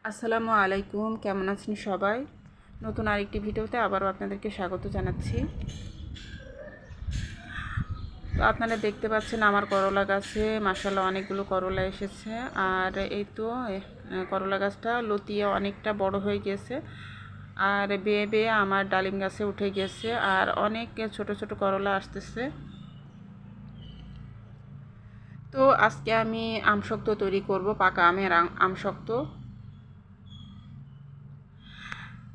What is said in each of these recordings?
আসসালামু আলাইকুম, কেমন আছেন সবাই? নতুন আরেকটি ভিডিওতে আবারও আপনাদেরকে স্বাগত জানাচ্ছি। তো আপনারা দেখতে পাচ্ছেন আমার করলা গাছে মাশাআল্লাহ অনেকগুলো করলা এসেছে। আর এই তো করলা গাছটা লতিয়ে অনেকটা বড় হয়ে গেছে, আর বেয়ে বেয়ে আমার ডালিম গাছে উঠে গেছে, আর অনেক ছোট ছোট করলা আসতেছে। তো আজকে আমি আমশক্ত তৈরি করব, পাকা আমের আমশক্ত।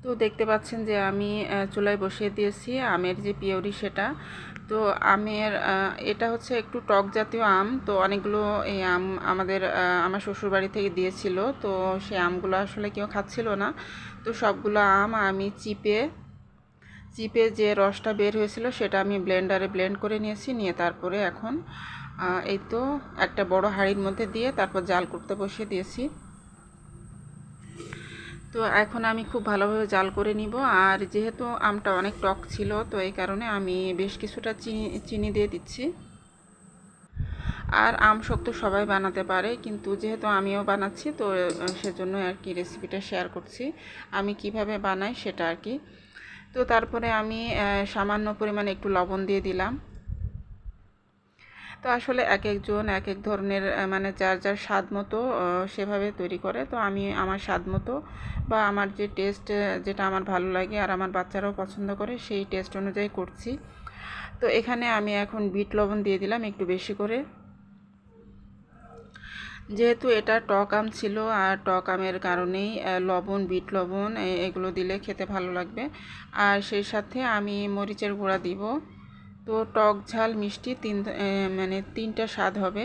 তো দেখতে পাচ্ছেন যে আমি চুলায় বসিয়ে দিয়েছি আমের যে পিউরি সেটা। তো আমের এটা হচ্ছে একটু টক জাতীয় আম। তো অনেকগুলো এই আম আমার শ্বশুরবাড়ি থেকে দিয়েছিল। তো সেই আমগুলো আসলে কেউ খাচ্ছিল না। তো সবগুলো আম আমি চিপে চিপে যে রসটা বের হয়েছিল সেটা আমি ব্লেন্ডারে ব্লেন্ড করে নিয়েছি, নিয়ে তারপরে এখন এই তো একটা বড় হাঁড়ির মধ্যে দিয়ে তারপর জাল করতে বসিয়ে দিয়েছি। তো এখন আমি খুব ভালোভাবে জাল করে নিব। আর যেহেতু আমটা অনেক টক ছিল, তো এই কারণে আমি বেশ কিছুটা চিনি দিয়ে দিচ্ছি। আর আম শক্ত সবাই বানাতে পারে, কিন্তু যেহেতু আমিও বানাচ্ছি, তো সেজন্য আর কি রেসিপিটা শেয়ার করছি আমি কিভাবে বানাই সেটা আর কি। তো তারপরে আমি সামান্য পরিমাণে একটু লবণ দিয়ে দিলাম। তো আসলে এক একজন এক এক ধরনের মানে যার যার স্বাদ মতো সেভাবে তৈরি করে। তো আমি আমার স্বাদ মতো বা আমার যে টেস্ট, যেটা আমার ভালো লাগে আর আমার বাচ্চারাও পছন্দ করে, সেই টেস্ট অনুযায়ী করছি। তো এখানে আমি এখন বিট লবণ দিয়ে দিলাম একটু বেশি করে, যেহেতু এটা টক আম ছিল, আর টক আমের কারণেই লবণ, বিট লবণ এগুলো দিলে খেতে ভালো লাগবে। আর সেই সাথে আমি মরিচের গুঁড়া দিব। তো টক ঝাল মিষ্টি মানে তিনটা স্বাদ হবে।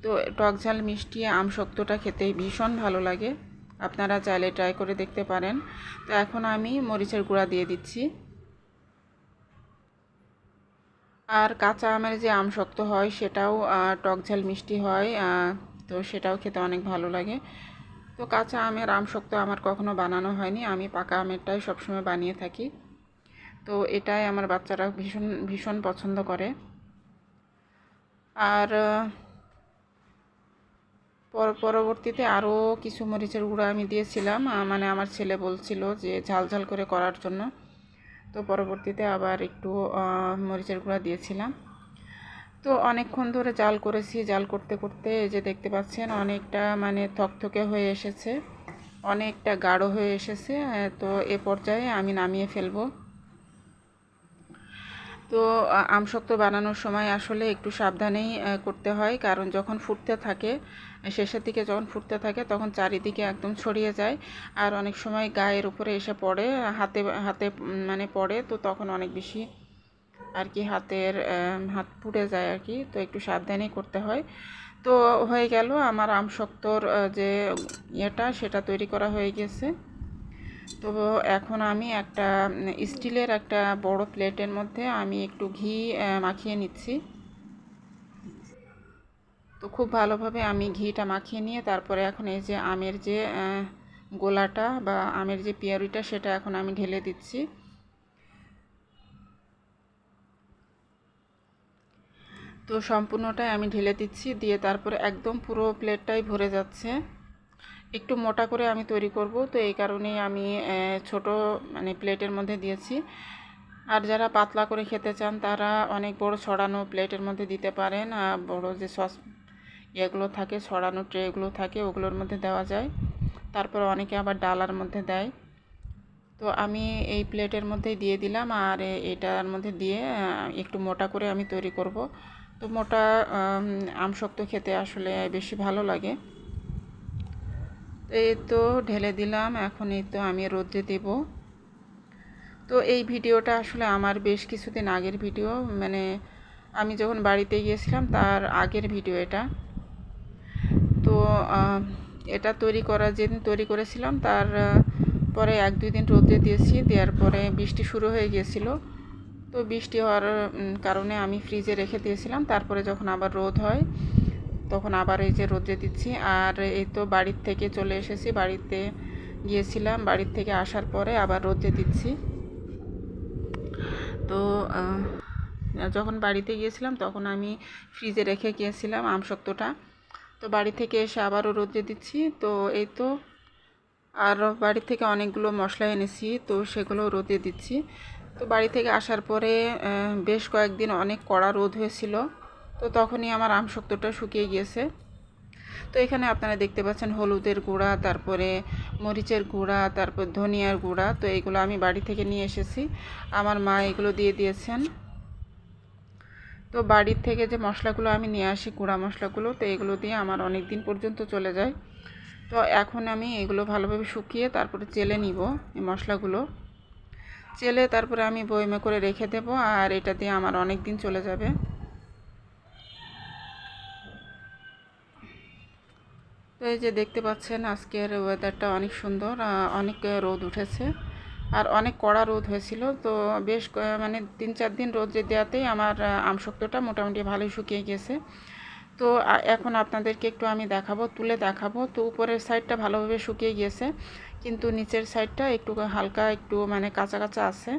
তো টক ঝাল মিষ্টি আমশক্তটা খেতে ভীষণ ভালো লাগে, আপনারা চাইলে ট্রাই করে দেখতে পারেন। তো এখন আমি মরিচের গুঁড়া দিয়ে দিচ্ছি। আর কাঁচা আমের যে আমশক্ত হয় সেটাও টক ঝাল মিষ্টি হয়, তো সেটাও খেতে অনেক ভালো লাগে। তো কাঁচা আমের আমশক্ত আমার কখনো বানানো হয়নি, আমি পাকা আমেরটাই সবসময় বানিয়ে থাকি। তো এটাই আমার বাচ্চারা ভীষণ ভীষণ পছন্দ করে। আর পরবর্তীতে আরও কিছু মরিচের গুঁড়া আমি দিয়েছিলাম, মানে আমার ছেলে বলছিল যে ঝাল ঝাল করে করার জন্য। তো পরবর্তীতে আবার একটু মরিচের গুঁড়া দিয়েছিলাম। তো অনেকক্ষণ ধরে জাল করেছি, জাল করতে করতে এই যে দেখতে পাচ্ছেন অনেকটা মানে থকথকে হয়ে এসেছে, অনেকটা গাঢ় হয়ে এসেছে। তো এ পর্যায়ে আমি নামিয়ে ফেলবো। তো আমশক্ত বানানোর সময় আসলে একটু সাবধানেই করতে হয়, কারণ যখন ফুটতে থাকে, শেষের দিকে যখন ফুটতে থাকে তখন চারিদিকে একদম ছড়িয়ে যায়, আর অনেক সময় গায়ের উপরে এসে পড়ে, হাতে হাতে মানে পড়ে। তো তখন অনেক বেশি আর কি হাত পুড়ে যায় আর কি। তো একটু সাবধানেই করতে হয়। তো হয়ে গেল আমার আমশক্তর যে সেটা তৈরি করা হয়ে গেছে। তো এখন আমি একটা স্টিলের একটা বড় প্লেটের মধ্যে আমি একটু ঘি মাখিয়ে নিচ্ছি। তো খুব ভালোভাবে আমি ঘিটা মাখিয়ে নিয়ে তারপরে এখন এই যে আমের যে গোলাটা বা আমের যে পিউরিটা সেটা এখন আমি ঢেলে দিচ্ছি। তো সম্পূর্ণটাই আমি ঢেলে দিচ্ছি, দিয়ে তারপরে একদম পুরো প্লেটটাই ভরে যাচ্ছে। একটু মোটা করে আমি তৈরি করব, তো এই কারণেই আমি ছোট মানে প্লেটের মধ্যে দিয়েছি। আর যারা পাতলা করে খেতে চান তারা অনেক বড় ছড়ানো প্লেটের মধ্যে দিতে পারেন, বড় যে সস এগুলো থাকে, ছড়ানো ট্রেগুলো থাকে, ওগুলোর মধ্যে দেওয়া যায়। তারপর অনেকে আবার ডালার মধ্যে দেয়। তো আমি এই প্লেটের মধ্যেই দিয়ে দিলাম, আর এটার মধ্যে দিয়ে একটু মোটা করে আমি তৈরি করব। তো মোটা আমশক্ত খেতে আসলে বেশি ভালো লাগে। এই তো ঢেলে দিলাম, এখন এই তো আমি রোদে দেব। তো এই ভিডিওটা আসলে আমার বেশ কিছুদিন আগের ভিডিও, মানে আমি যখন বাড়িতে গিয়েছিলাম তার আগের ভিডিও এটা। তো এটা যেদিন তৈরি করেছিলাম তার পরে 1-2 দিন রোদে দিয়েছি, দেওয়ার পরে বৃষ্টি শুরু হয়ে গিয়েছিল। তো বৃষ্টি হওয়ার কারণে আমি ফ্রিজে রেখে দিয়েছিলাম। তারপরে যখন আবার রোদ হয় তখন আবার এই যে রোদে দিচ্ছি। আর এই তো বাড়ির থেকে চলে এসেছি, বাড়িতে গিয়েছিলাম, বাড়ির থেকে আসার পরে আবার রোদে দিচ্ছি। তো যখন বাড়িতে গিয়েছিলাম তখন আমি ফ্রিজে রেখে গিয়েছিলাম আমশক্তটা। তো বাড়ি থেকে এসে আবারও রোদে দিচ্ছি। তো এই তো আর বাড়ি থেকে অনেকগুলো মশলা এনেছি, তো সেগুলো রোদে দিচ্ছি। তো বাড়ি থেকে আসার পরে বেশ কয়েকদিন অনেক কড়া রোদ হয়েছিল, তো তখনই আমার আমশক্তটা শুকিয়ে গিয়েছে। তো এখানে আপনারা দেখতে পাচ্ছেন হলুদের গুঁড়া, তারপরে মরিচের গুঁড়া, তারপর ধনিয়ার গুঁড়া। তো এইগুলো আমি বাড়ি থেকে নিয়ে এসেছি, আমার মা এগুলো দিয়ে দিয়েছেন। তো বাড়ির থেকে যে মশলাগুলো আমি নিয়ে আসি, গুঁড়া মশলাগুলো, তো এগুলো দিয়ে আমার অনেক দিন পর্যন্ত চলে যায়। তো এখন আমি এগুলো ভালোভাবে শুকিয়ে তারপরে চেলে নিব এই মশলাগুলো। চেলে তারপরে আমি বয়মে করে রেখে দেব, আর এটা দিয়ে আমার অনেক দিন চলে যাবে। তো এই যে দেখতে পাচ্ছেন আজকের ওয়েদারটা অনেক সুন্দর, অনেক রোদ উঠেছে আর অনেক কড়া রোদ হয়েছিল। তো বেশ মানে 3-4 দিন রোদ দেওয়াতেই আমার আমশক্তটা মোটামুটি ভালোই শুকিয়ে গেছে। তো এখন আপনাদেরকে একটু আমি দেখাবো, তুলে দেখাবো। তো উপরের সাইডটা ভালোভাবে শুকিয়ে গিয়েছে, কিন্তু নিচের সাইডটা একটু হালকা একটু মানে কাঁচা কাঁচা আছে।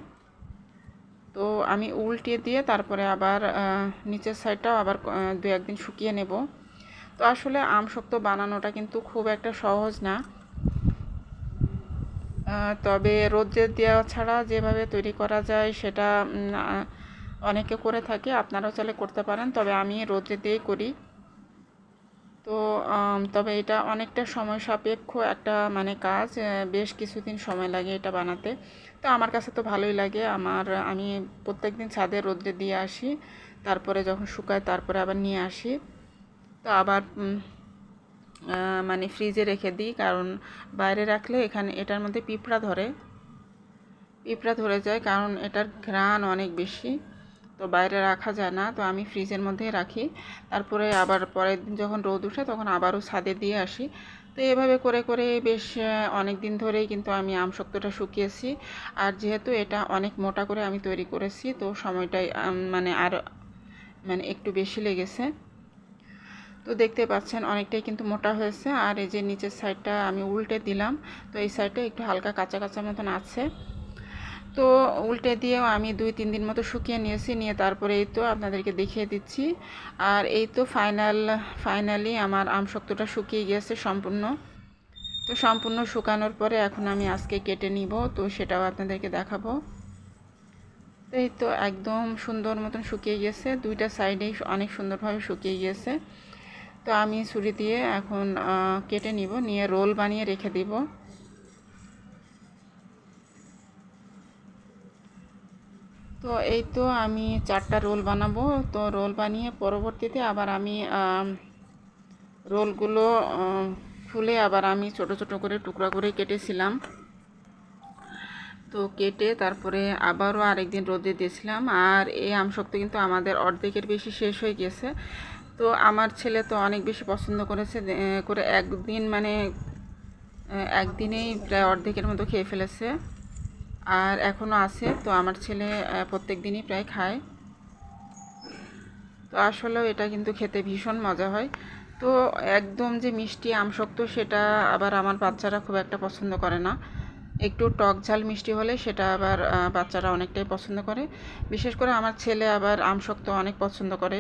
তো আমি উল্টে দিয়ে তারপরে আবার নিচের সাইডটাও আবার 2-1 দিন শুকিয়ে নেব। তো আসলে আমশক্ত বানানোটা কিন্তু খুব একটা সহজ না, তবে রোদে দেওয়া ছাড়া যেভাবে তৈরি করা যায় সেটা অনেকে করে থাকে, আপনারাও চাইলে করতে পারেন, তবে আমি রোদে দিয়েই করি। তো তবে এটা অনেকটা সময় সাপেক্ষ একটা মানে কাজ, বেশ কিছুদিন সময় লাগে এটা বানাতে। তো আমার কাছে তো ভালোই লাগে। আমি প্রত্যেকদিন ছাদে রোদে দিয়ে আসি, তারপরে যখন শুকায় তারপরে আবার নিয়ে আসি। তো আবার মানে ফ্রিজে রেখে দিই, কারণ বাইরে রাখলে এটার মধ্যে পিঁপড়া ধরে যায়, কারণ এটার ঘ্রাণ অনেক বেশি। তো বাইরে রাখা যায় না, তো আমি ফ্রিজের মধ্যেই রাখি। তারপরে আবার পরের দিন যখন রোদ উঠে তখন আবারও ছাদে দিয়ে আসি। তো এভাবে করে করে বেশ অনেক দিন ধরেই কিন্তু আমি আমশক্তটা শুকিয়েছি। আর যেহেতু এটা অনেক মোটা করে আমি তৈরি করেছি, তো সময়টাই মানে আর মানে একটু বেশি লেগেছে। তো দেখতে পাচ্ছেন অনেকটাই কিন্তু মোটা হয়েছে। আর এই যে নিচের সাইডটা আমি উল্টে দিলাম, তো এই সাইডটা একটু হালকা কাঁচা কাঁচা মতন আছে। তো উল্টে দিয়েও আমি 2-3 দিন মতো শুকিয়ে নিয়ে তারপরে এই তো আপনাদেরকে দেখিয়ে দিচ্ছি। আর এই তো ফাইনালি আমার আমশক্তটা শুকিয়ে গিয়েছে সম্পূর্ণ। তো সম্পূর্ণ শুকানোর পরে এখন আমি আজকে কেটে নিব, তো সেটাও আপনাদেরকে দেখাবো। তো এই তো একদম সুন্দর মতন শুকিয়ে গিয়েছে, দুইটা সাইডেই অনেক সুন্দরভাবে শুকিয়ে গিয়েছে। তো আমি ছুরি দিয়ে এখন কেটে নিয়ে রোল বানিয়ে রেখে দিব। তো এই তো আমি 4টা রোল বানাবো। তো রোল বানিয়ে পরবর্তীতে আবার আমি রোলগুলো ফুলে আবার আমি ছোট ছোট করে টুকরা করে কেটেছিলাম। তো কেটে তারপরে আবারও আরেকদিন রোদে দিয়েছিলাম। আর এই আমশক্ত কিন্তু আমাদের অর্ধেকের বেশি শেষ হয়ে গেছে। তো আমার ছেলে তো অনেক বেশি পছন্দ করেছে, করে একদিন মানে একদিনেই প্রায় অর্ধেকের মতো খেয়ে ফেলেছে, আর এখনও আছে। তো আমার ছেলে প্রত্যেক দিনই প্রায় খায়। তো আসলেও এটা কিন্তু খেতে ভীষণ মজা হয়। তো একদম যে মিষ্টি আমশক্ত সেটা আবার আমার বাচ্চারা খুব একটা পছন্দ করে না, একটু টক ঝাল মিষ্টি হলে সেটা আবার বাচ্চারা অনেকটাই পছন্দ করে। বিশেষ করে আমার ছেলে আবার আমশক্ত অনেক পছন্দ করে,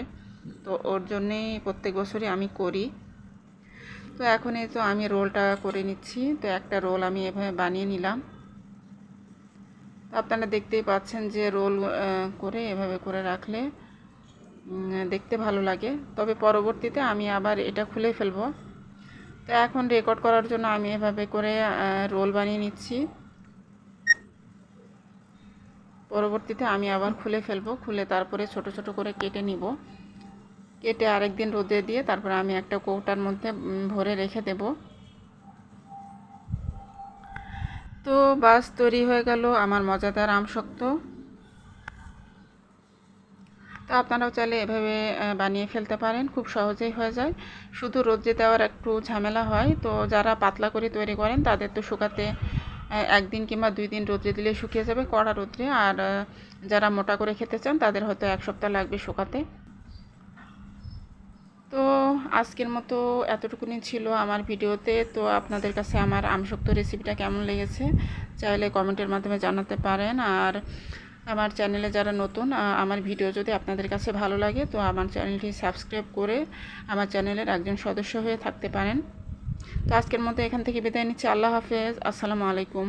তো ওর জন্যেই প্রত্যেক বছরই আমি করি। তো এখন এই তো আমি রোলটা করে নিচ্ছি। তো একটা রোল আমি এভাবে বানিয়ে নিলাম। তো আপনারা দেখতেই পাচ্ছেন যে রোল করে এভাবে করে রাখলে দেখতে ভালো লাগে। তবে পরবর্তীতে আমি আবার এটা খুলে ফেলবো। তো এখন রেকর্ড করার জন্য আমি এভাবে করে রোল বানিয়ে নিচ্ছি। পরবর্তীতে আমি আবার খুলে ফেলবো, খুলে তারপরে ছোট ছোট করে কেটে নিব। কেটে আরেকদিন রোদে দিয়ে তারপরে আমি একটা কৌটার মধ্যে ভরে রেখে দেব। তো বাস তৈরি হয়ে গেল আমার মজাদার আমশক্ত। তো আপনারাও চাইলে এভাবে বানিয়ে ফেলতে পারেন, খুব সহজেই হয়ে যায়। শুধু রোদে দেওয়ার একটু ঝামেলা হয়। তো যারা পাতলা করে তৈরি করেন তাদের তো শুকাতে 1 দিন কিংবা 2 দিন রোদে দিলে শুকিয়ে যাবে কড়া রোদে। আর যারা মোটা করে খেতে চান তাদের হয়তো 1 সপ্তাহ লাগবে শুকাতে। তো আজকের মতো এতটুকুনি ছিল আমার ভিডিওতে। তো আপনাদের কাছে আমার আমশক্ত রেসিপিটা কেমন লেগেছে চাইলে কমেন্টের মাধ্যমে জানাতে পারেন। আর আমার চ্যানেলে যারা নতুন, আমার ভিডিও যদি আপনাদের কাছে ভালো লাগে তো আমার চ্যানেলটি সাবস্ক্রাইব করে আমার চ্যানেলের একজন সদস্য হয়ে থাকতে পারেন। তো আজকের মতো এখান থেকে বিদায় নিচ্ছি। আল্লাহ হাফেজ। আসসালামু আলাইকুম।